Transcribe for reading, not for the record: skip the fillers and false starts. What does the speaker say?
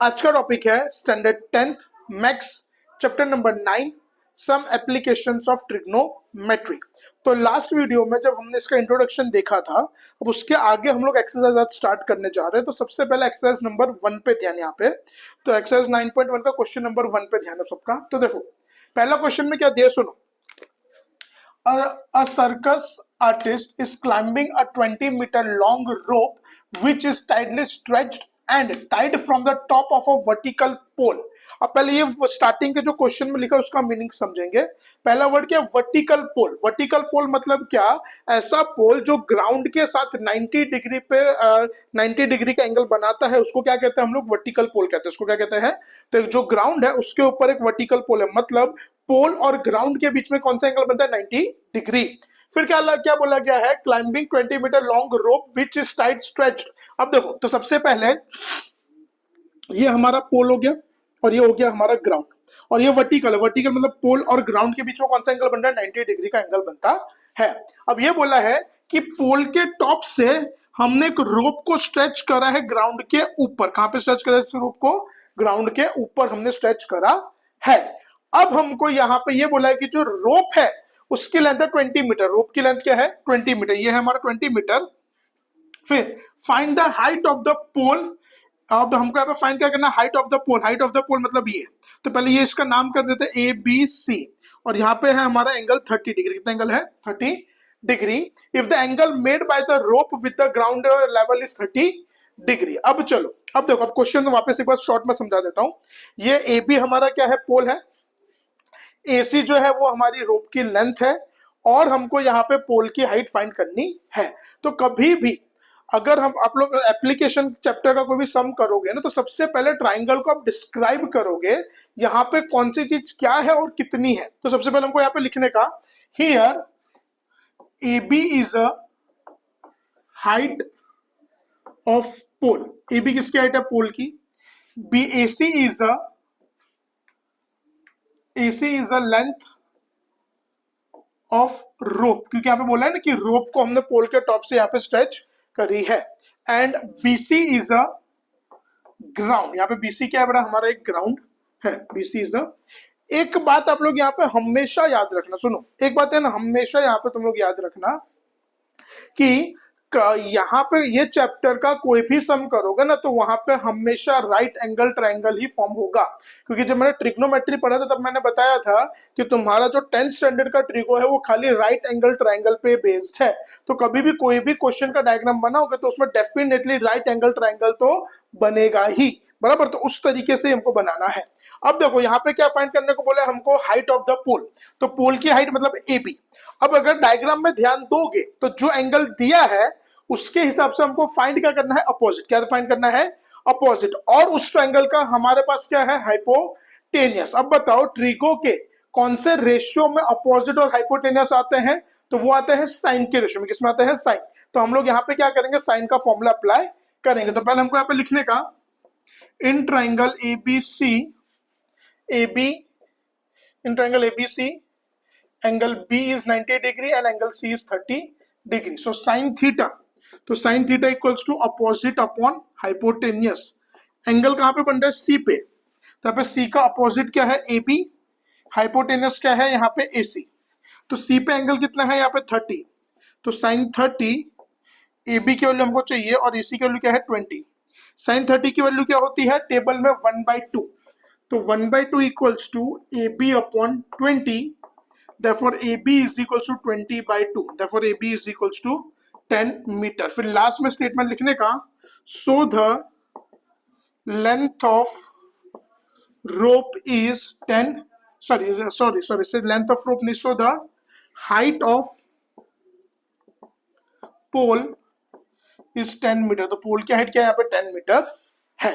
आज का टॉपिक है standard 10th maths chapter number 9 some applications of trigonometry. तो लास्ट वीडियो में जब हमने इसका इंट्रोडक्शन देखा था, अब उसके आगे हम लोग एक्सरसाइज आज स्टार्ट करने जा रहे हैं। तो सबसे पहले एक्सरसाइज नंबर 1 पे ध्यान यहाँ पे। तो एक्सरसाइज 9.1 का क्वेश्चन नंबर 1 पे ध्यान है सबका। तो देखो पहला क्वेश्चन में क्या दिया, सुनो। A circus artist is climbing a 20-meter long rope which is tightly stretched and tied from the top of a vertical pole. अब पहले ये स्टार्टिंग के जो क्वेश्चन में लिखा है उसका मीनिंग समझेंगे। पहला वर्ड क्या, वर्टिकल पोल। वर्टिकल पोल मतलब क्या, ऐसा पोल जो ग्राउंड के साथ 90 डिग्री पे 90 डिग्री का एंगल बनाता है, उसको क्या कहते हैं हम लोग, वर्टिकल पोल कहते हैं। उसको क्या कहते हैं, तो जो ग्राउंड है उसके ऊपर एक वर्टिकल पोल है, मतलब पोल और ग्राउंड के बीच में कौन सा एंगल बनता है, 90 डिग्री। फिर क्या बोला गया है, climbing 20 metre long rope which is tight stretched. अब देखो, तो सबसे पहले ये हमारा पोल हो गया और ये हो गया हमारा ग्राउंड, और ये वर्टिकल है। वर्टिकल मतलब पोल और ग्राउंड के बीच में कौन सा एंगल बन रहा है, 90 डिग्री का एंगल बनता है। अब ये बोला है कि पोल के टॉप से हमने एक रोप को स्ट्रेच करा है ग्राउंड के ऊपर। कहां पे स्ट्रेच करा है इस रोप को, ग्राउंड के ऊपर हमने स्ट्रेच करा है। अब हमको यहाँ पे ये बोला है कि जो रोप है उसकी लेंथ है 20 मीटर। रोप की लेंथ क्या है, 20 मीटर। ये है हमारा 20 मीटर। फिर find the height of the pole. अब हमको यहाँ पे फाइंड क्या करना, height of the pole. Height of the pole मतलब ये, तो पहले ये इसका नाम कर देते हैं ABC, और यहाँ पे है हमारा एंगल 30 डिग्री। कितना एंगल है, 30 degree. If the angle made by the rope with the ground level is 30 degree. अब चलो, अब देखो, अब क्वेश्चन वापस एक बार शॉर्ट में समझा देता हूं। ये AB हमारा क्या है, पोल है। AC जो है वो हमारी रोप की लेंथ है, और हमको यहाँ पे पोल की हाइट फाइंड करनी है। तो कभी भी अगर हम आप लोग एप्लीकेशन चैप्टर का कोई भी सम करोगे ना, तो सबसे पहले ट्राइंगल को आप डिस्क्राइब करोगे, यहाँ पे कौन सी चीज क्या है और कितनी है। तो सबसे पहले हमको यहाँ पे लिखने का, here AB is a height of pole. AB किसकी हाइट है, पोल की। AC is a length of rope, क्योंकि यहाँ पे बोला है ना कि रोप को हमने पोल के टॉप से यहाँ पे स्ट्रेच करी है। And BC is a ground. यहाँ पे BC क्या है बड़ा, हमारा एक ग्राउंड है। BC इज अ, एक बात आप लोग यहाँ पे हमेशा याद रखना, सुनो एक बात है ना, हमेशा यहाँ पे तुम लोग याद रखना कि यहाँ पे ये चैप्टर का कोई भी सम करोगे ना, तो वहां पे हमेशा राइट एंगल ट्रायंगल ही फॉर्म होगा। क्योंकि जब मैंने ट्रिग्नोमेट्री पढ़ा था तब मैंने बताया था कि तुम्हारा जो 10th स्टैंडर्ड का ट्रिगो है वो खाली राइट एंगल ट्रायंगल पे बेस्ड है। तो कभी भी कोई भी क्वेश्चन का डायग्राम बनाओगे तो उसमें डेफिनेटली राइट एंगल ट्रायंगल तो बनेगा ही, बराबर। तो उस तरीके से हमको बनाना है। अब देखो यहाँ पे क्या फाइंड करने को बोला है हमको, हाइट ऑफ द पोल। तो पोल की हाइट मतलब AB। अब अगर डायग्राम में ध्यान दोगे तो जो एंगल दिया है उसके हिसाब से हमको फाइंड क्या करना है, अपोजिट। क्या फाइंड करना है, अपोजिट। और उस ट्रायंगल का हमारे पास क्या है, हाइपोटेनियस। अब बताओ ट्रिगो के कौन से रेशियो में अपोजिट और हाइपोटेनियस आते हैं, तो वो आते हैं साइन के रेशियो में। किसमें आते हैं, साइन। तो हम लोग यहाँ पे क्या करेंगे, साइन का फॉर्मूला अप्लाई करेंगे। तो पहले हमको यहाँ पे लिखने का, in triangle ABC, AB in triangle ABC angle B is 90 degree and angle C is 30 degree. So sine theta, तो sine theta equals to opposite upon hypotenuse. Angle कहां पे बन रहा है, C पे। तो यहाँ पे C का अपोजिट क्या है, AB। हाइपोटेनियस क्या है यहाँ पे, AC। तो C पे एंगल कितना है यहाँ पे, 30। तो साइन 30, AB की वैल्यू हमको चाहिए और AC की वैल्यू क्या है, 20। साइन 30 की वैल्यू क्या होती है टेबल में, 1/2। तो 1/2 equals to AB upon 20। Therefore AB is equals to 20/2. Therefore AB is equals to 10 metre. फिर लास्ट में स्टेटमेंट लिखने का, so the length of rope is 10, sorry, length of rope नहीं, so the height of pole is 10 metre. तो pole की height क्या है यहाँ पे, 10 मीटर है।